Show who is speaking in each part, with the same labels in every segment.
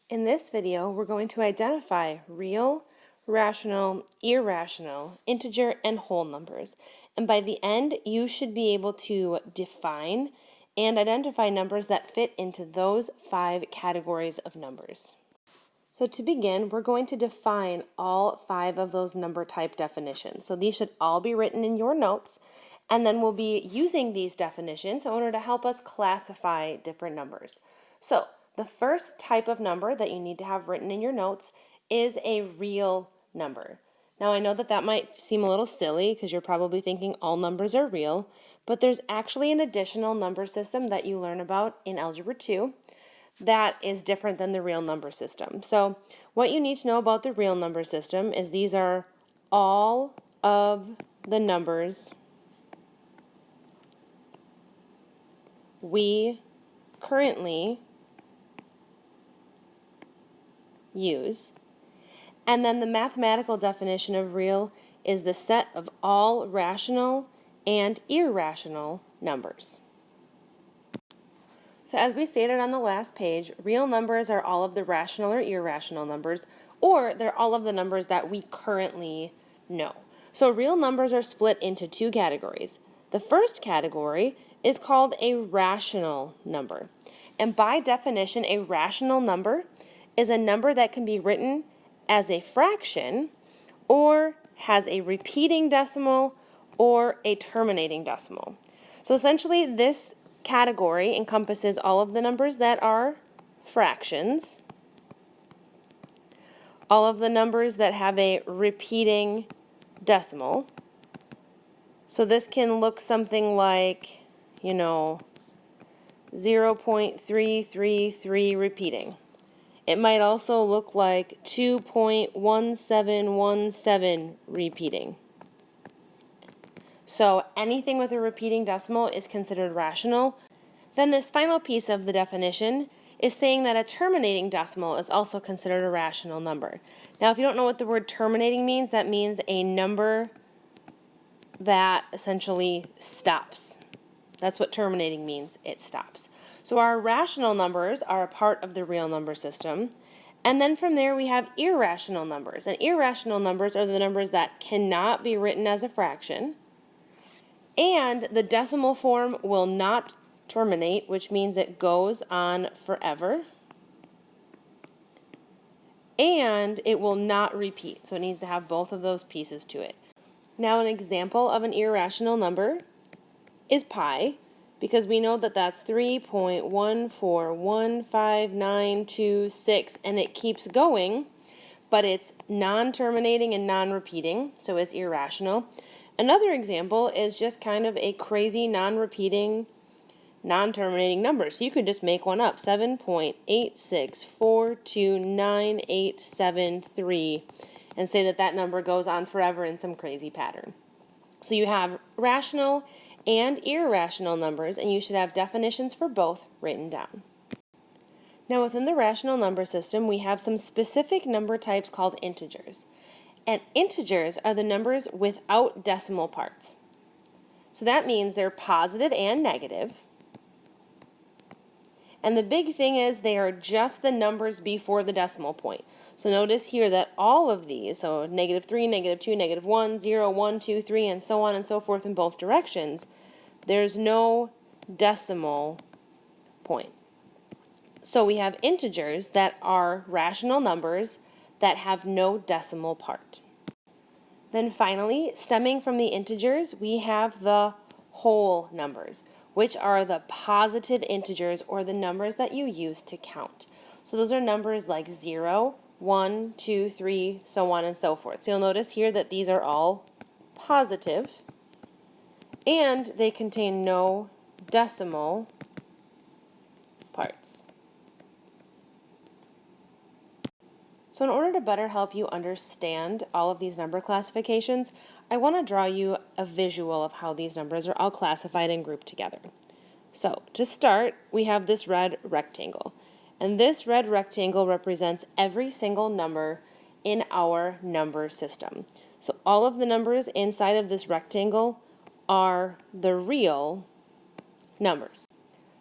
Speaker 1: In this video, we're going to identify real, rational, irrational, integer, and whole numbers. And by the end, you should be able to define and identify numbers that fit into those 5 categories of numbers. So to begin, we're going to define all 5 of those number type definitions. So these should all be written in your notes, and then we'll be using these definitions in order to help us classify different numbers. So the first type of number that you need to have written in your notes is a real number. Now I know that might seem a little silly because you're probably thinking all numbers are real, but there's actually an additional number system that you learn about in Algebra 2 that is different than the real number system. So what you need to know about the real number system is these are all of the numbers we currently use. And then the mathematical definition of real is the set of all rational and irrational numbers. So as we stated on the last page, real numbers are all of the rational or irrational numbers, or they're all of the numbers that we currently know. So real numbers are split into 2 categories. The first category is called a rational number. And by definition, a rational number is a number that can be written as a fraction or has a repeating decimal or a terminating decimal. So essentially this category encompasses all of the numbers that are fractions, all of the numbers that have a repeating decimal. So this can look something like, 0.333 repeating. It might also look like 2.1717 repeating. So anything with a repeating decimal is considered rational. Then this final piece of the definition is saying that a terminating decimal is also considered a rational number. Now, if you don't know what the word terminating means, that means a number that essentially stops. That's what terminating means, it stops. So our rational numbers are a part of the real number system. And then from there we have irrational numbers. And irrational numbers are the numbers that cannot be written as a fraction. And the decimal form will not terminate, which means it goes on forever. And it will not repeat. So it needs to have both of those pieces to it. Now an example of an irrational number is pi, because we know that that's 3.1415926, and it keeps going, but it's non-terminating and non-repeating, so it's irrational. Another example is just kind of a crazy non-repeating, non-terminating number. So you could just make one up, 7.8642987.3, and say that number goes on forever in some crazy pattern. So you have rational and irrational numbers, and you should have definitions for both written down. Now within the rational number system, we have some specific number types called integers. And integers are the numbers without decimal parts. So that means they're positive and negative. And the big thing is they are just the numbers before the decimal point. So notice here that all of these, so -3, -2, -1, 0, 1, 2, 3, and so on and so forth in both directions, there's no decimal point. So we have integers that are rational numbers that have no decimal part. Then finally, stemming from the integers, we have the whole numbers, which are the positive integers or the numbers that you use to count. So those are numbers like 0, 1, 2, 3, so on and so forth. So you'll notice here that these are all positive, and they contain no decimal parts. So in order to better help you understand all of these number classifications, I want to draw you a visual of how these numbers are all classified and grouped together. So to start, we have this red rectangle. And this red rectangle represents every single number in our number system. So all of the numbers inside of this rectangle are the real numbers.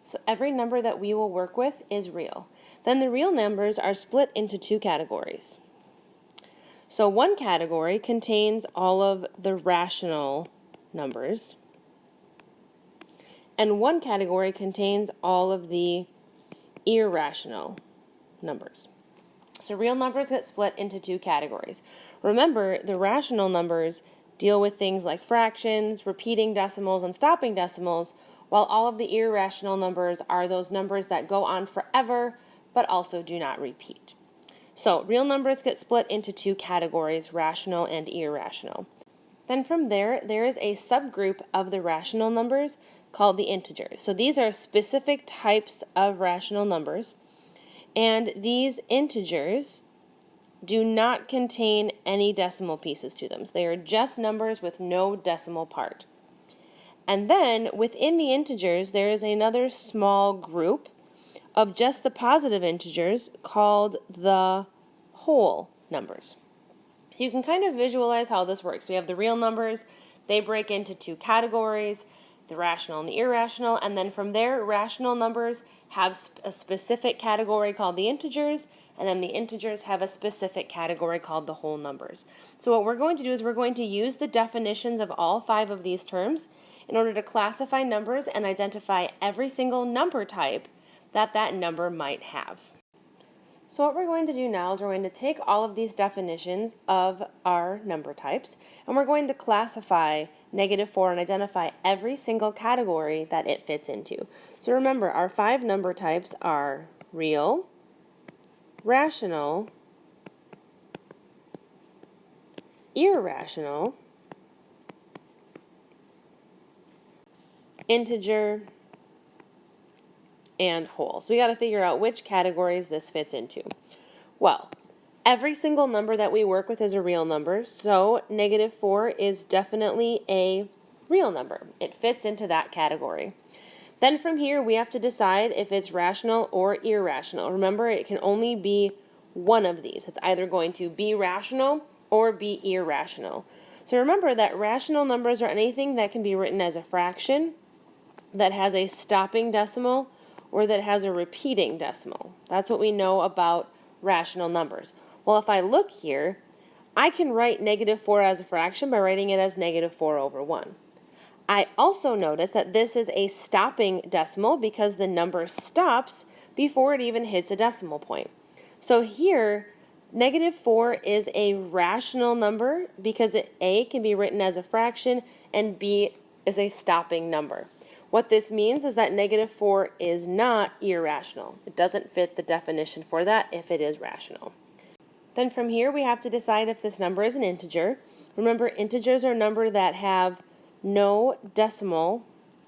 Speaker 1: So every number that we will work with is real. then the real numbers are split into two categories. So one category contains all of the rational numbers, and one category contains all of the irrational numbers. So real numbers get split into two categories. Remember, the rational numbers deal with things like fractions, repeating decimals, and stopping decimals, while all of the irrational numbers are those numbers that go on forever but also do not repeat. So real numbers get split into two categories, rational and irrational. Then from there is a subgroup of the rational numbers called the integers. So these are specific types of rational numbers, and these integers do not contain any decimal pieces to them. So they are just numbers with no decimal part. And then within the integers, there is another small group of just the positive integers called the whole numbers. So you can kind of visualize how this works. We have the real numbers. They break into two categories, the rational and the irrational, and then from there, rational numbers have a specific category called the integers, and then the integers have a specific category called the whole numbers. So what we're going to do is we're going to use the definitions of all 5 of these terms in order to classify numbers and identify every single number type that number might have. So what we're going to do now is we're going to take all of these definitions of our number types, and we're going to classify -4 and identify every single category that it fits into. So remember, our 5 number types are real, rational, irrational, integer, and whole. So we got to figure out which categories this fits into. Well, every single number that we work with is a real number, so -4 is definitely a real number. It fits into that category. Then from here, we have to decide if it's rational or irrational. Remember, it can only be one of these. It's either going to be rational or be irrational. So remember that rational numbers are anything that can be written as a fraction, that has a stopping decimal, or that has a repeating decimal. That's what we know about rational numbers. Well, if I look here, I can write -4 as a fraction by writing it as -4/1. I also notice that this is a stopping decimal because the number stops before it even hits a decimal point. So here, -4 is a rational number because A can be written as a fraction and B is a stopping number. What this means is that -4 is not irrational. It doesn't fit the definition for that if it is rational. Then from here we have to decide if this number is an integer. Remember, integers are a number that have no decimal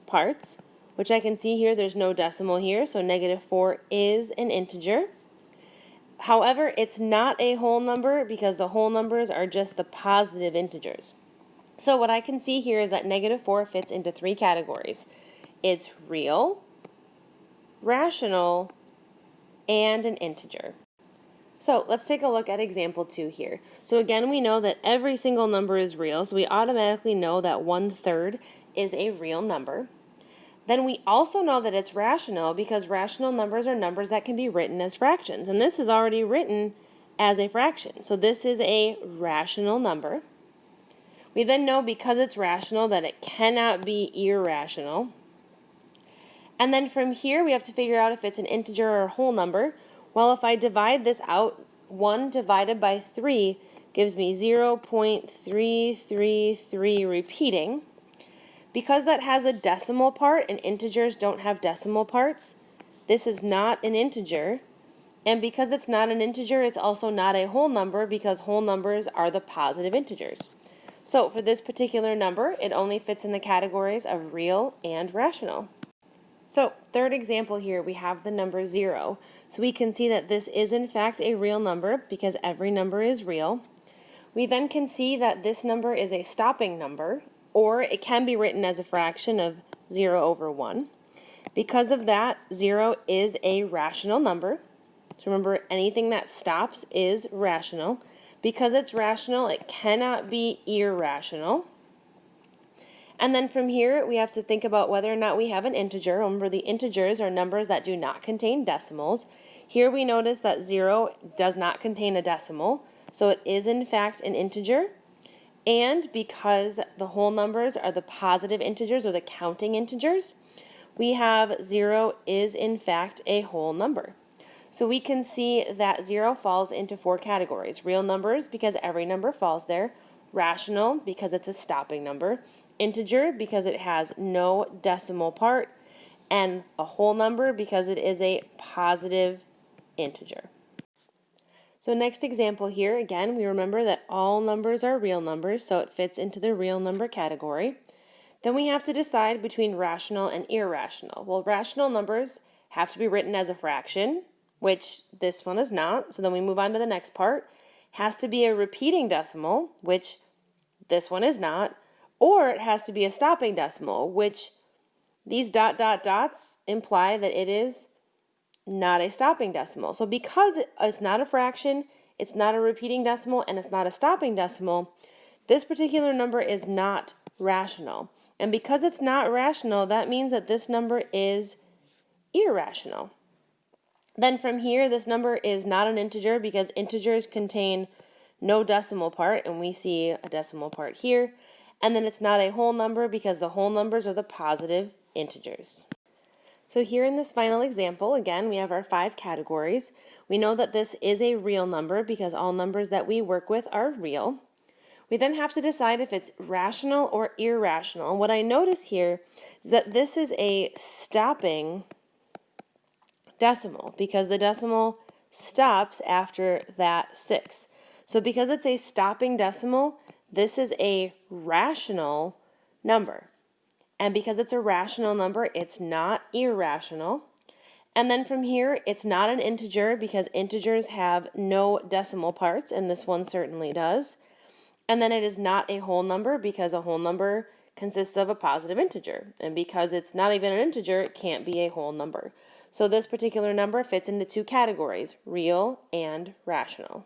Speaker 1: parts, which I can see here there's no decimal here, so -4 is an integer. However, it's not a whole number because the whole numbers are just the positive integers. So what I can see here is that -4 fits into 3 categories. It's real, rational, and an integer. So let's take a look at example 2 here. So again, we know that every single number is real, so we automatically know that 1/3 is a real number. Then we also know that it's rational because rational numbers are numbers that can be written as fractions, and this is already written as a fraction. So this is a rational number. We then know because it's rational that it cannot be irrational. And then from here, we have to figure out if it's an integer or a whole number. Well, if I divide this out, 1 divided by 3 gives me 0.333 repeating. Because that has a decimal part and integers don't have decimal parts, this is not an integer. And because it's not an integer, it's also not a whole number because whole numbers are the positive integers. So for this particular number, it only fits in the categories of real and rational. So, third example here, we have the number 0. So we can see that this is in fact a real number because every number is real. We then can see that this number is a stopping number, or it can be written as a fraction of 0/1. Because of that, 0 is a rational number. So remember, anything that stops is rational. Because it's rational, it cannot be irrational. And then from here, we have to think about whether or not we have an integer. Remember, the integers are numbers that do not contain decimals. Here we notice that 0 does not contain a decimal, so it is in fact an integer. And because the whole numbers are the positive integers or the counting integers, we have 0 is in fact a whole number. So we can see that 0 falls into 4 categories. Real numbers, because every number falls there. Rational, because it's a stopping number. Integer, because it has no decimal part. And a whole number, because it is a positive integer. So next example here, again, we remember that all numbers are real numbers, so it fits into the real number category. Then we have to decide between rational and irrational. Well, rational numbers have to be written as a fraction, which this one is not. So then we move on to the next part. Has to be a repeating decimal, which this one is not. Or it has to be a stopping decimal, which these ... dots imply that it is not a stopping decimal. So because it's not a fraction, it's not a repeating decimal, and it's not a stopping decimal, this particular number is not rational. And because it's not rational, that means that this number is irrational. Then from here, this number is not an integer because integers contain no decimal part, and we see a decimal part here. And then it's not a whole number because the whole numbers are the positive integers. So here in this final example, again, we have our 5 categories. We know that this is a real number because all numbers that we work with are real. We then have to decide if it's rational or irrational. And what I notice here is that this is a stopping decimal because the decimal stops after that 6. So because it's a stopping decimal, this is a rational number. And because it's a rational number, it's not irrational. And then from here, it's not an integer because integers have no decimal parts, and this one certainly does. And then it is not a whole number because a whole number consists of a positive integer. And because it's not even an integer, it can't be a whole number. So this particular number fits into 2 categories, real and rational.